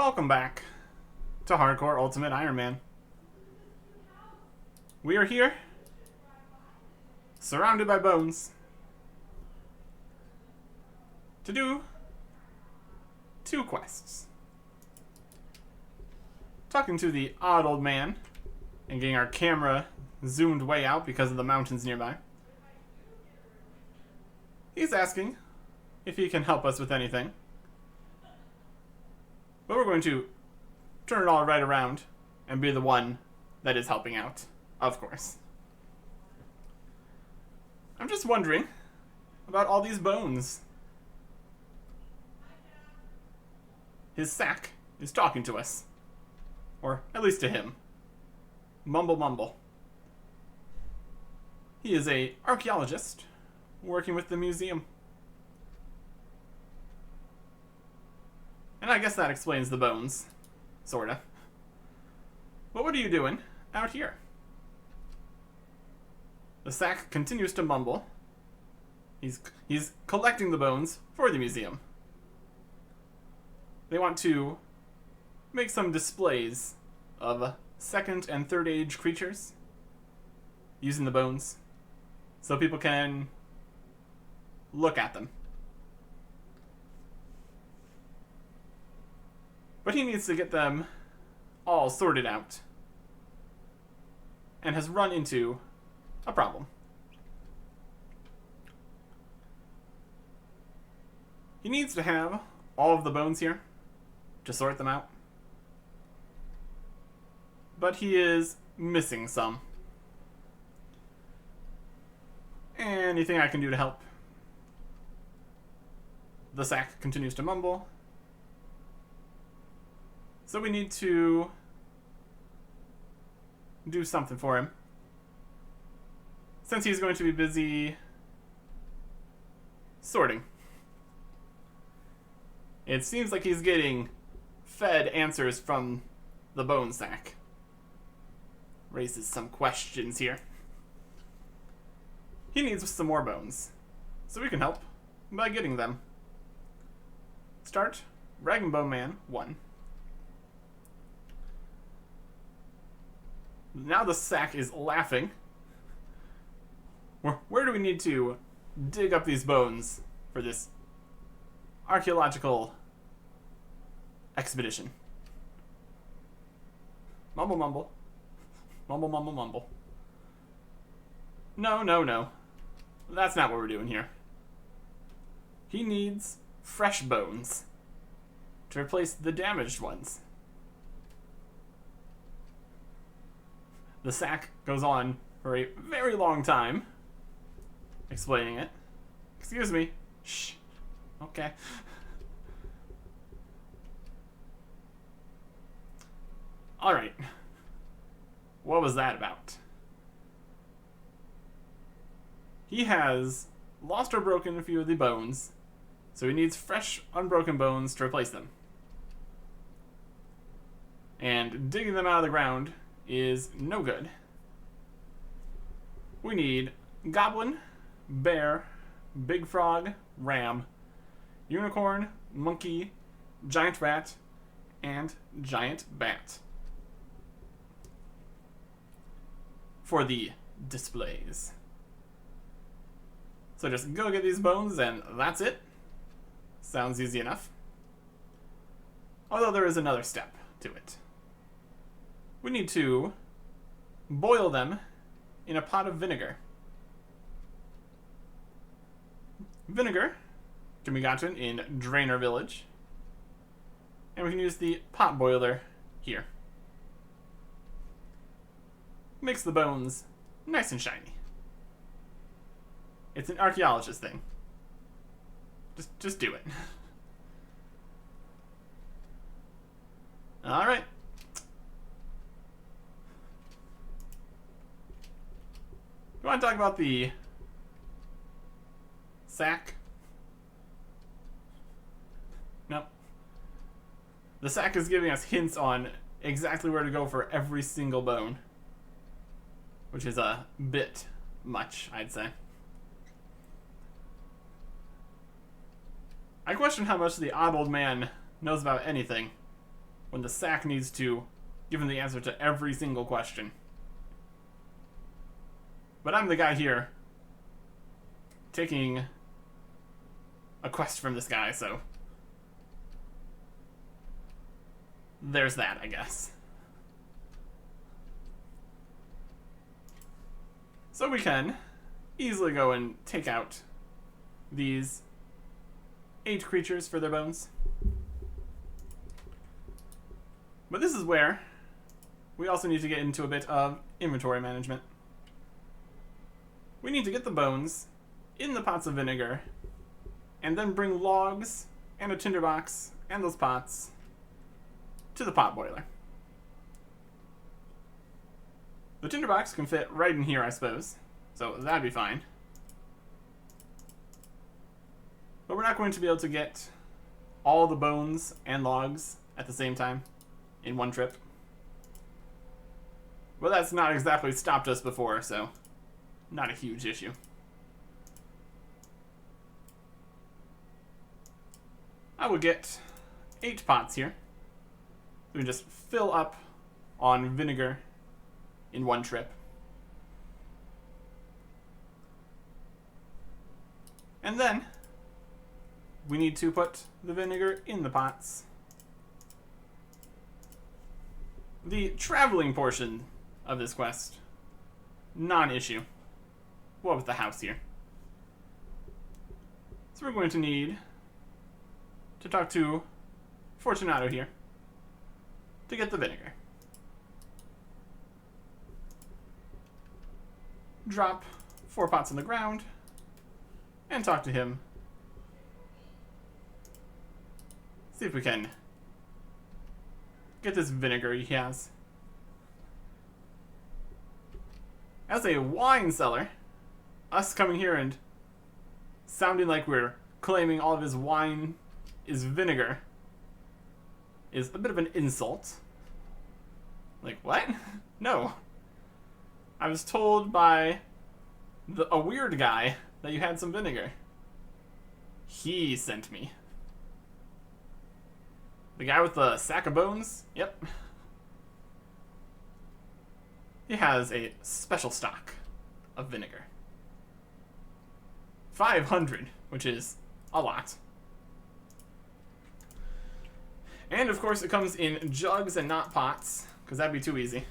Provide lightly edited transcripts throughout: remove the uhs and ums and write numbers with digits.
Welcome back to Hardcore Ultimate Iron Man. We are here, surrounded by bones, to do two quests. Talking to the odd old man and getting our camera zoomed way out because of the mountains nearby. He's asking if he can help us with anything. But we're going to turn it all right around and be the one that is helping out, of course. I'm just wondering about all these bones. His sack is talking to us. Or at least to him. Mumble mumble. He is an archaeologist working with the museum. And I guess that explains the bones. Sorta. But what are you doing out here? The sack continues to mumble. He's collecting the bones for the museum. They want to make some displays of second and third age creatures using the bones so people can look at them. But he needs to get them all sorted out and has run into a problem. He needs to have all of the bones here to sort them out. But he is missing some. Anything I can do to help? The sack continues to mumble. So we need to do something for him. Since he's going to be busy sorting. It seems like he's getting fed answers from the bone sack. Raises some questions here. He needs some more bones, so we can help by getting them. Start Raving Man 1. Now the sack is laughing. Where do we need to dig up these bones for this archaeological expedition? Mumble mumble. Mumble mumble mumble. No, no, no. That's not what we're doing here. He needs fresh bones to replace the damaged ones. The sack goes on for a very long time explaining it. Excuse me. Shh. Okay. Alright. What was that about? He has lost or broken a few of the bones, so he needs fresh, unbroken bones to replace them. And digging them out of the ground is no good. We need goblin, bear, big frog, ram, unicorn, monkey, giant rat, and giant bat for the displays. So just go get these bones and that's it. Sounds easy enough. Although there is another step to it. We need to boil them in a pot of vinegar. Vinegar can be gotten in Drainer Village. And we can use the pot boiler here. Makes the bones nice and shiny. It's an archaeologist thing. Just do it. Alright. You want to talk about the sack? No. The sack is giving us hints on exactly where to go for every single bone. Which is a bit much, I'd say. I question how much the odd old man knows about anything. when the sack needs to give him the answer to every single question. But I'm the guy here taking a quest from this guy, so there's that, I guess. So we can easily go and take out these 8 creatures for their bones. But this is where we also need to get into a bit of inventory management. We need to get the bones in the pots of vinegar, and then bring logs and a tinderbox and those pots to the pot boiler. The tinderbox can fit right in here, I suppose, so that'd be fine. But we're not going to be able to get all the bones and logs at the same time in one trip. Well, that's not exactly stopped us before, so not a huge issue. I will get 8 pots here. We can just fill up on vinegar in one trip. And then we need to put the vinegar in the pots. The traveling portion of this quest, non-issue. What with the house here? So we're going to need to talk to Fortunato here to get the vinegar. Drop 4 pots on the ground and talk to him. See if we can get this vinegar he has. As a wine seller, us coming here and sounding like we're claiming all of his wine is vinegar is a bit of an insult. Like, what? No. I was told by a weird guy that you had some vinegar. He sent me. The guy with the sack of bones? Yep. He has a special stock of vinegar. 500, which is a lot. And of course it comes in jugs and not pots, because that'd be too easy.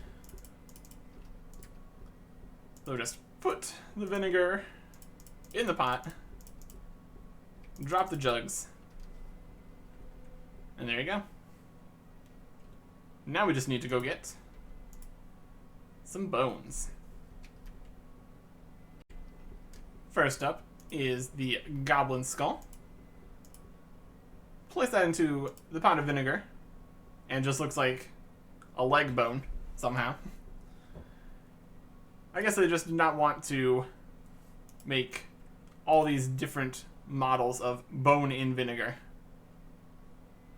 So just put the vinegar in the pot, drop the jugs, and there you go. Now we just need to go get some bones. First up is the goblin skull. Place that into the pot of vinegar, and just looks like a leg bone somehow. I guess they just did not want to make all these different models of bone in vinegar.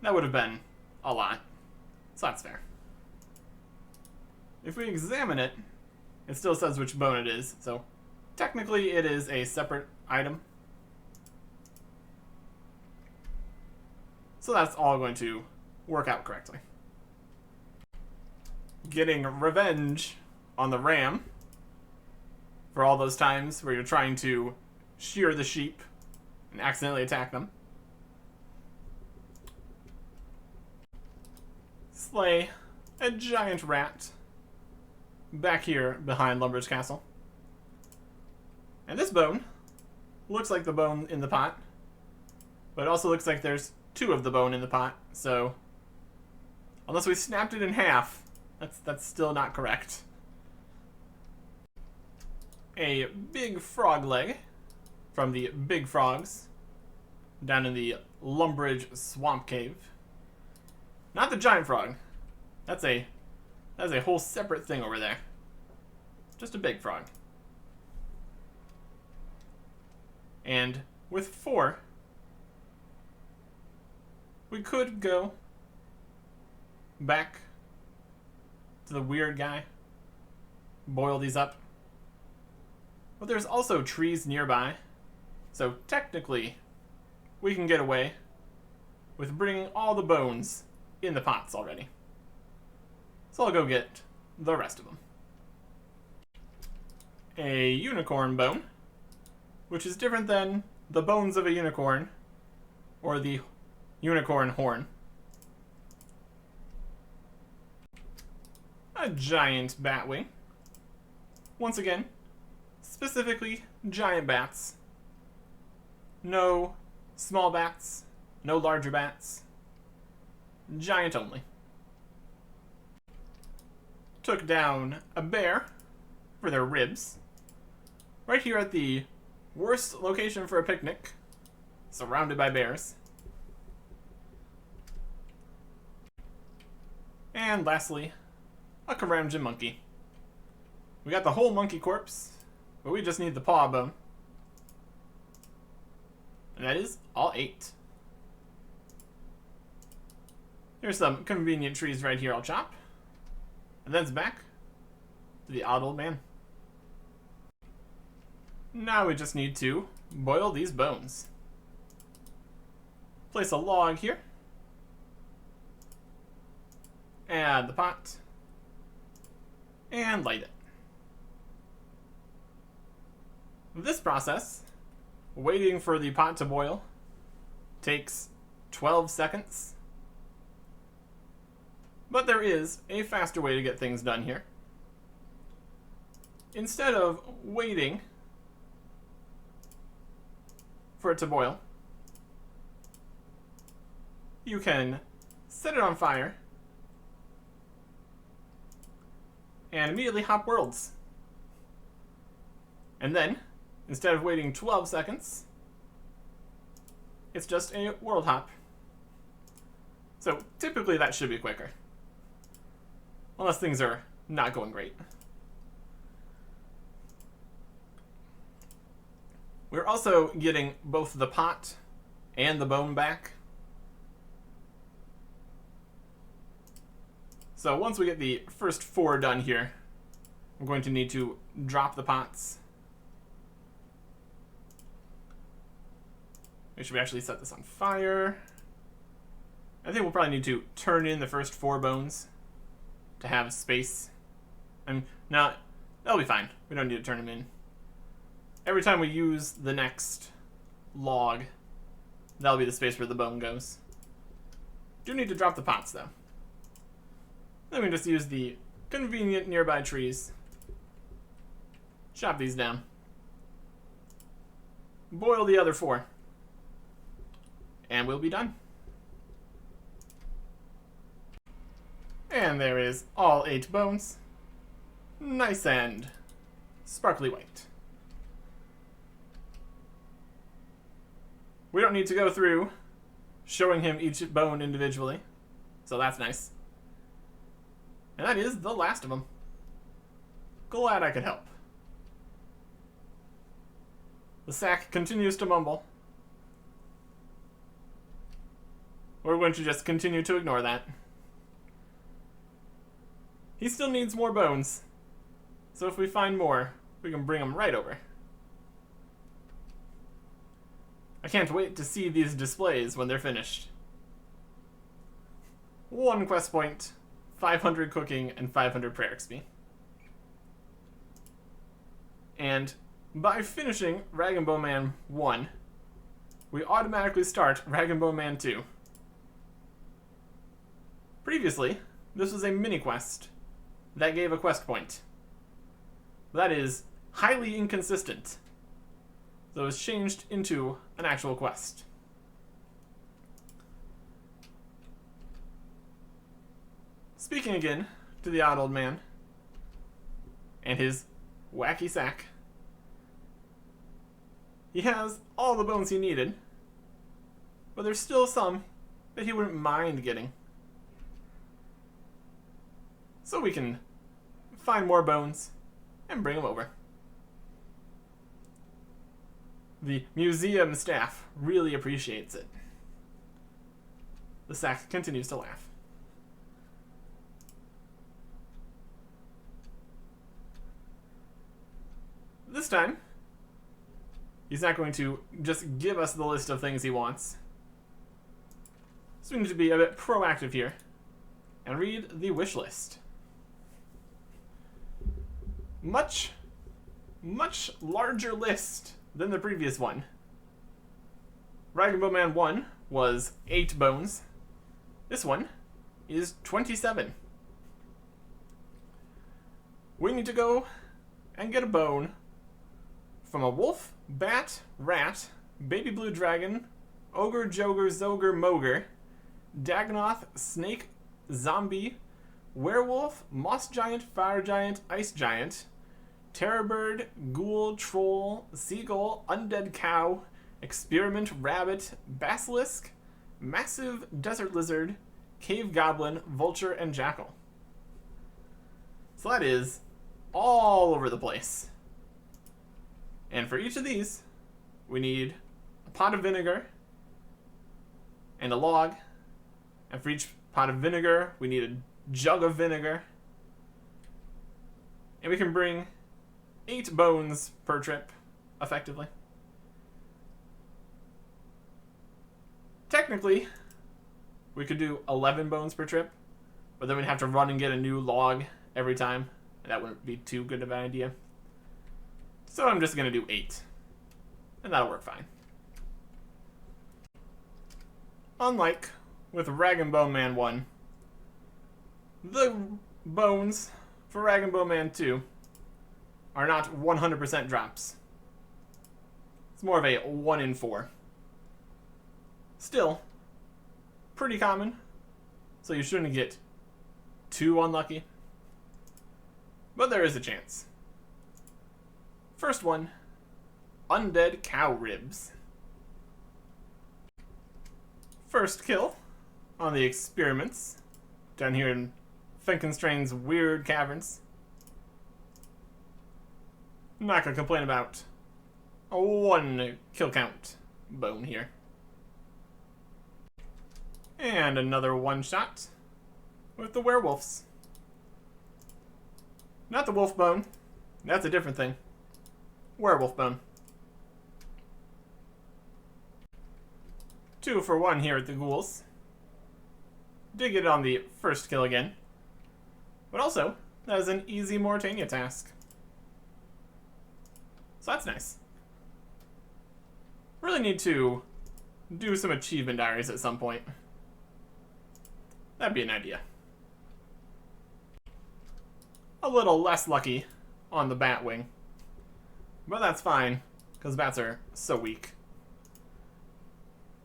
That would have been a lot, so that's fair. If we examine it, it still says which bone it is, so technically it is a separate item. So that's all going to work out correctly. Getting revenge on the ram for all those times where you're trying to shear the sheep and accidentally attack them. Slay a giant rat back here behind Lumber's castle. And this bone looks like the bone in the pot, but it also looks like there's 2 of the bone in the pot, so unless we snapped it in half, that's still not correct. A big frog leg from the big frogs down in the Lumbridge swamp cave. Not the giant frog. That's a whole separate thing over there. Just a big frog. And with 4, we could go back to the weird guy, boil these up. But there's also trees nearby, so technically we can get away with bringing all the bones in the pots already. So I'll go get the rest of them. A unicorn bone, which is different than the bones of a unicorn or the unicorn horn. A giant bat wing. Once again, specifically giant bats. No small bats, no larger bats. Giant only. Took down a bear for their ribs. Right here at the worst location for a picnic, surrounded by bears. And lastly, a Karamjin monkey. We got the whole monkey corpse, but we just need the paw bone. And that is all 8. Here's some convenient trees right here I'll chop. And then it's back to the odd old man. Now we just need to boil these bones. Place a log here. Add the pot. And light it. This process, waiting for the pot to boil, takes 12 seconds. But there is a faster way to get things done here. Instead of waiting for it to boil, you can set it on fire and immediately hop worlds. And then, instead of waiting 12 seconds, it's just a world hop. So typically that should be quicker. Unless things are not going great. We're also getting both the pot and the bone back. So once we get the first 4 done here, I'm going to need to drop the pots. Make sure we actually set this on fire. I think we'll probably need to turn in the first 4 bones to have space. No, that'll be fine. We don't need to turn them in. Every time we use the next log, that'll be the space where the bone goes. Do need to drop the pots though. Then we just use the convenient nearby trees. Chop these down. Boil the other 4. And we'll be done. And there is all 8 bones. Nice and sparkly white. We don't need to go through showing him each bone individually, so that's nice. And that is the last of them. Glad I could help. The sack continues to mumble. We're going to just continue to ignore that. He still needs more bones, so if we find more, we can bring them right over. I can't wait to see these displays when they're finished. 1 quest point, 500 cooking, and 500 prayer XP. And by finishing Rag and Bone Man 1, we automatically start Rag and Bone Man 2. Previously, this was a mini-quest that gave a quest point. That is highly inconsistent. So it was changed into an actual quest. Speaking again to the odd old man and his wacky sack, he has all the bones he needed, but there's still some that he wouldn't mind getting. So we can find more bones and bring them over. The museum staff really appreciates it. The sack continues to laugh. This time, he's not going to just give us the list of things he wants. So we need to be a bit proactive here and read the wish list. Much larger list than the previous one. Rag and Bone Man 1 was 8 bones. This one is 27. We need to go and get a bone from a wolf, bat, rat, baby blue dragon, ogre, joger, zoger, mogre, Dagonoth, snake, zombie, werewolf, moss giant, fire giant, ice giant, terror bird, ghoul, troll, seagull, undead cow, experiment rabbit, basilisk, massive desert lizard, cave goblin, vulture, and jackal. So that is all over the place. And for each of these, we need a pot of vinegar and a log. And for each pot of vinegar, we need a jug of vinegar. And we can bring 8 bones per trip, effectively. Technically, we could do 11 bones per trip, but then we'd have to run and get a new log every time. That wouldn't be too good of an idea. So I'm just going to do 8. And that'll work fine. Unlike with Rag and Bone Man 1, the bones for Rag and Bone Man 2 are not 100% drops. It's more of a 1 in 4. Still, pretty common, so you shouldn't get too unlucky. But there is a chance. First one, undead cow ribs. First kill on the experiments down here in Finkenstrain's weird caverns. I'm not gonna complain about a 1 kill count bone here. And another 1 shot with the werewolves. Not the wolf bone. That's a different thing. Werewolf bone. 2 for 1 here at the ghouls. Did get it on the first kill again. But also, that is an easy Mauritania task. So that's nice. Really need to do some achievement diaries at some point. That'd be an idea. A little less lucky on the bat wing. But that's fine, because bats are so weak.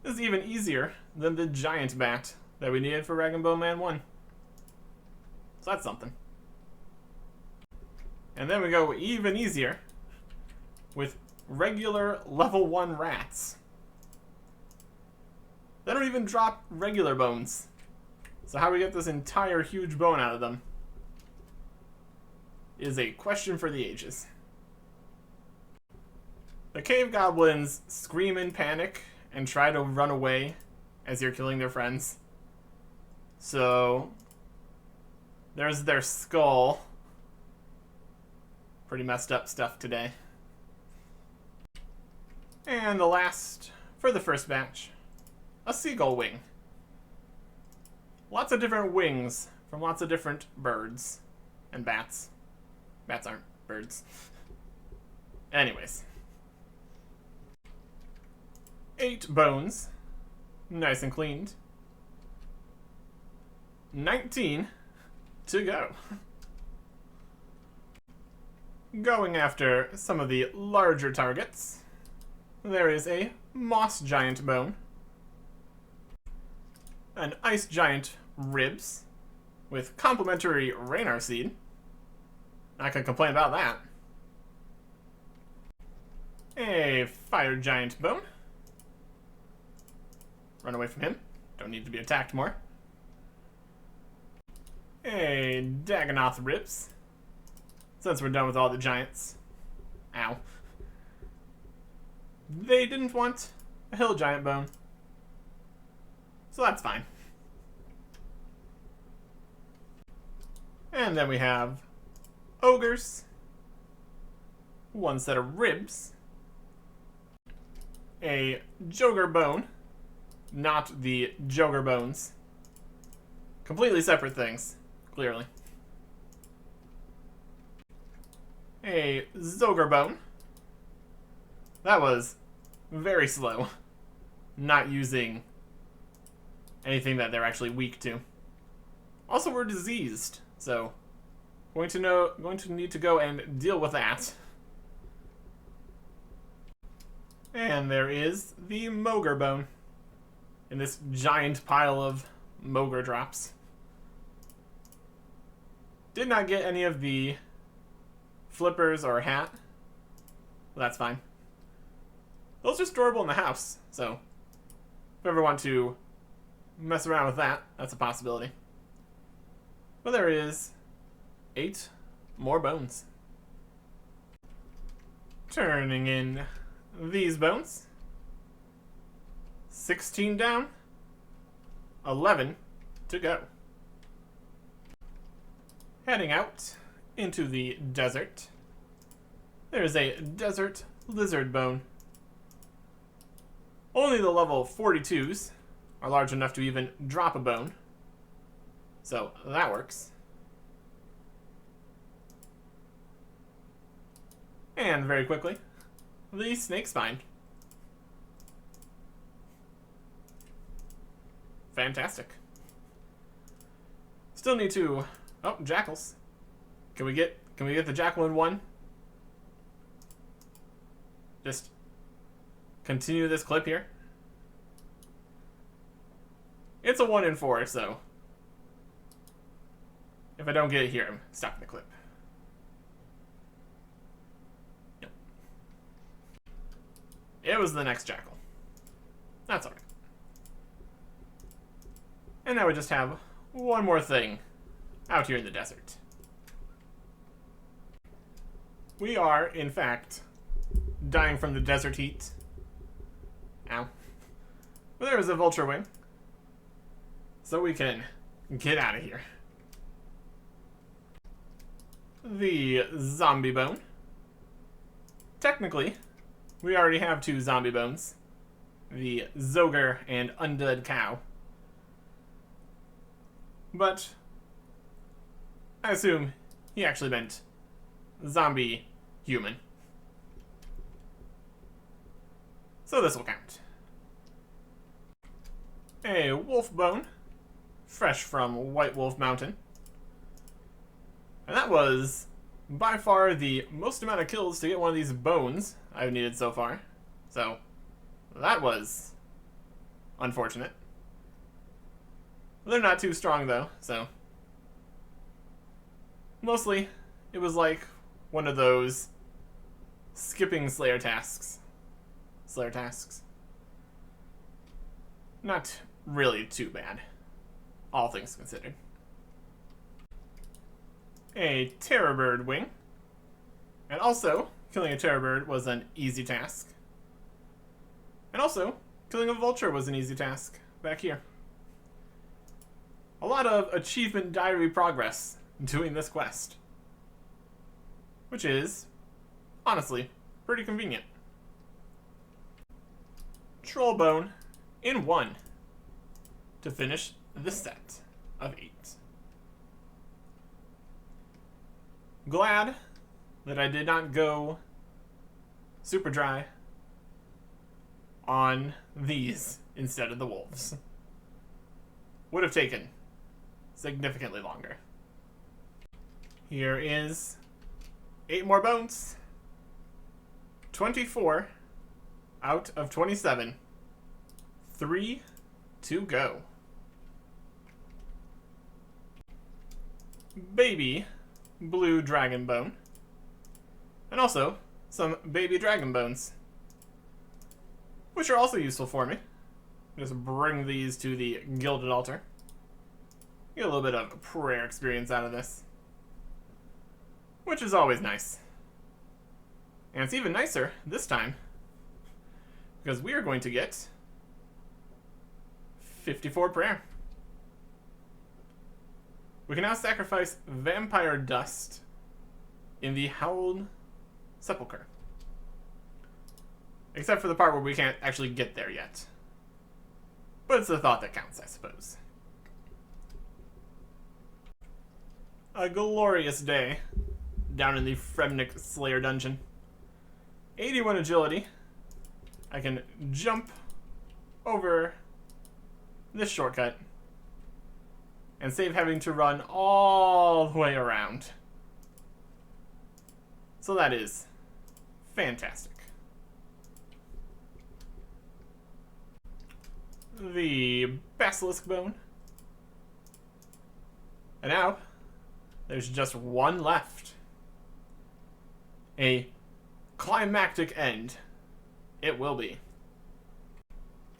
This is even easier than the giant bat that we needed for Rag and Bone Man 1. So that's something. And then we go even easier with regular level 1 rats. They don't even drop regular bones. So how we get this entire huge bone out of them is a question for the ages. The cave goblins scream in panic and try to run away as you're killing their friends. So there's their skull. Pretty messed up stuff today. And the last, for the first batch, a seagull wing. Lots of different wings from lots of different birds and bats. Bats aren't birds. Anyways. 8 bones. Nice and cleaned. 19 to go. Going after some of the larger targets. There is a moss giant bone. An ice giant ribs with complementary Raynar seed. Not gonna complain about that. A fire giant bone. Run away from him. Don't need to be attacked more. A Dagonoth ribs. Since we're done with all the giants. Ow. They didn't want a hill giant bone. So that's fine. And then we have ogres. 1 set of ribs. A joger bone. Not the joger bones. completely separate things, clearly. A Zogre Bone. That was very slow. Not using anything that they're actually weak to. Also, we're diseased, so going to need to go and deal with that. And there is the Mogre Bone in this giant pile of Mogre drops. Did not get any of the flippers or hat. Well, that's fine. Those are storable in the house, so if you ever want to mess around with that, that's a possibility. But there is 8 more bones. Turning in these bones. 16 down. 11 to go. Heading out into the desert. There's a desert lizard bone. Only the level 42s are large enough to even drop a bone. So that works. And very quickly, the snake spine. Fantastic. Still need to... Oh, jackals. Can we get the jackal in one? Just continue this clip here. It's a 1 in 4, so if I don't get it here, I'm stopping the clip. Yep. It was the next jackal. That's alright. And now we just have one more thing out here in the desert. We are, in fact, dying from the desert heat. Ow. But there is a vulture wing. So we can get out of here. The zombie bone. Technically, we already have 2 zombie bones. The Zogre and Undead Cow. But I assume he actually meant zombie human. So this will count. A wolf bone, fresh from White Wolf Mountain. And that was by far the most amount of kills to get one of these bones I've needed so far. So that was unfortunate. They're not too strong though, so mostly it was like one of those skipping Slayer tasks. Not really too bad, all things considered. A terror bird wing. And also, killing a terror bird was an easy task. And also, killing a vulture was an easy task back here. A lot of achievement diary progress doing this quest. Which is, honestly, pretty convenient. Troll bone in 1 to finish this set of 8. Glad that I did not go super dry on these instead of the wolves. Would have taken significantly longer. Here is 8 more bones. 24 out of 27. 3 to go. Baby blue dragon bone. And also some baby dragon bones, which are also useful for me. Just bring these to the gilded altar. Get a little bit of prayer experience out of this, which is always nice. And it's even nicer this time because we are going to get 54 prayer. We can now sacrifice vampire dust in the Howled Sepulchre. Except for the part where we can't actually get there yet. But it's the thought that counts, I suppose. a glorious day down in the Fremnik Slayer dungeon. 81 agility. I can jump over this shortcut and save having to run all the way around. So that is fantastic. The Basilisk Bone. And now, there's just one left. A climactic end. It will be.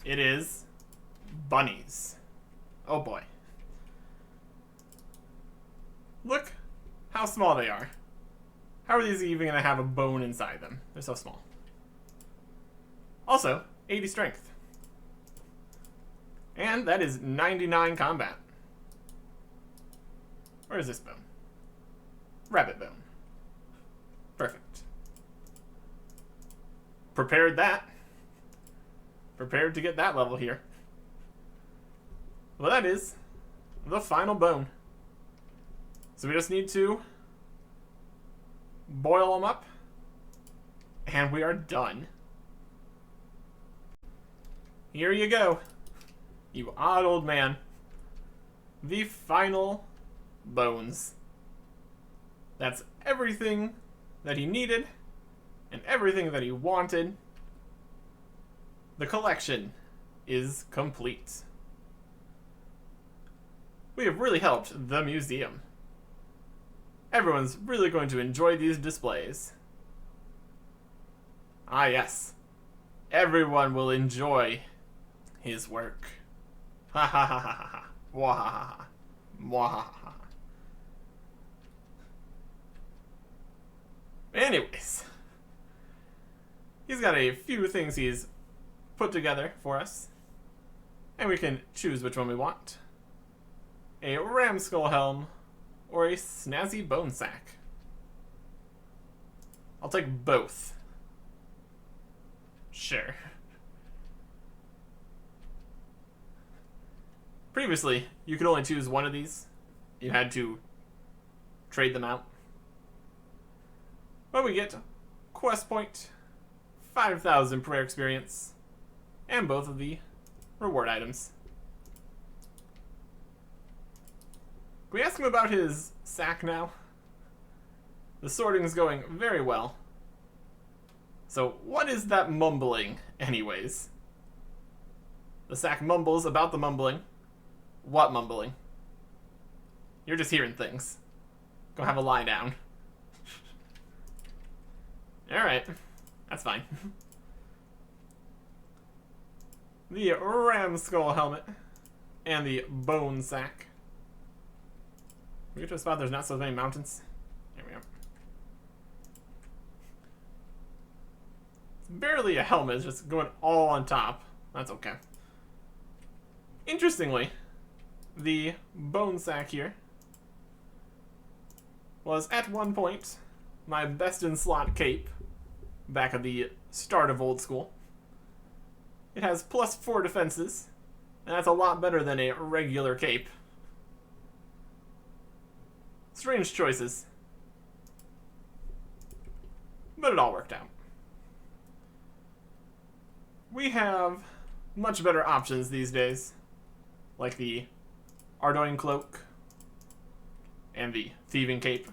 It is bunnies. Oh boy. Look how small they are. How are these even going to have a bone inside them? They're so small. Also, 80 strength. And that is 99 combat. Where is this bone? Rabbit bone. Perfect. Prepared that. Prepared to get that level here. Well, that is the final bone. So we just need to boil them up, and we are done. Here you go, you odd old man. The final bones. That's everything that he needed and everything that he wanted. The collection is complete. We have really helped the museum. Everyone's really going to enjoy these displays. Ah yes, everyone will enjoy his work. Ha ha ha ha ha. Wahaha. Mwahaha. Anyways, he's got a few things he's put together for us, and we can choose which one we want. A ram skull helm or a snazzy bone sack. I'll take both. Sure. Previously, you could only choose one of these. You had to trade them out. But we get quest point, 5,000 prayer experience, and both of the reward items. Can we ask him about his sack now? The sorting is going very well. So what is that mumbling anyways? The sack mumbles about the mumbling. What mumbling? You're just hearing things. Go have a lie down. Alright, that's fine. The ram skull helmet and the bone sack. We get to a spot there's not so many mountains. Here we go. It's barely a helmet, it's just going all on top. That's okay. Interestingly, the bone sack here was at one point my best in slot cape back at the start of old school. It has +4 defenses, and that's a lot better than a regular cape. Strange choices, but it all worked out. We have much better options these days, like the Ardoin cloak and the thieving cape.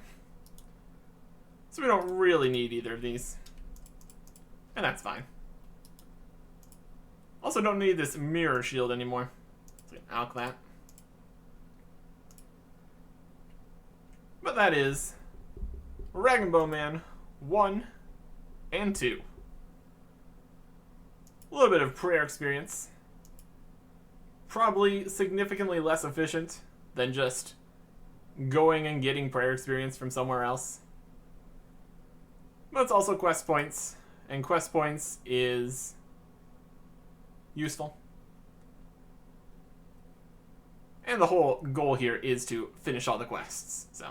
So we don't really need either of these, and that's fine. Also don't need this mirror shield anymore. So we can alch that. But that is Rag'n'Bone Man 1 and 2. A little bit of prayer experience. Probably significantly less efficient than just going and getting prayer experience from somewhere else. But it's also quest points, and quest points is useful. And the whole goal here is to finish all the quests, so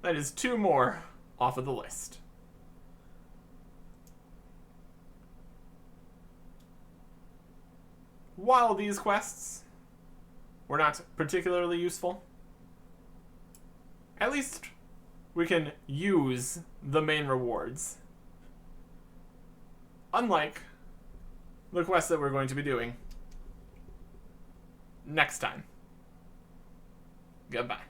that is 2 more off of the list. While these quests were not particularly useful, At least we can use the main rewards. Unlike the quest that we're going to be doing next time. Goodbye.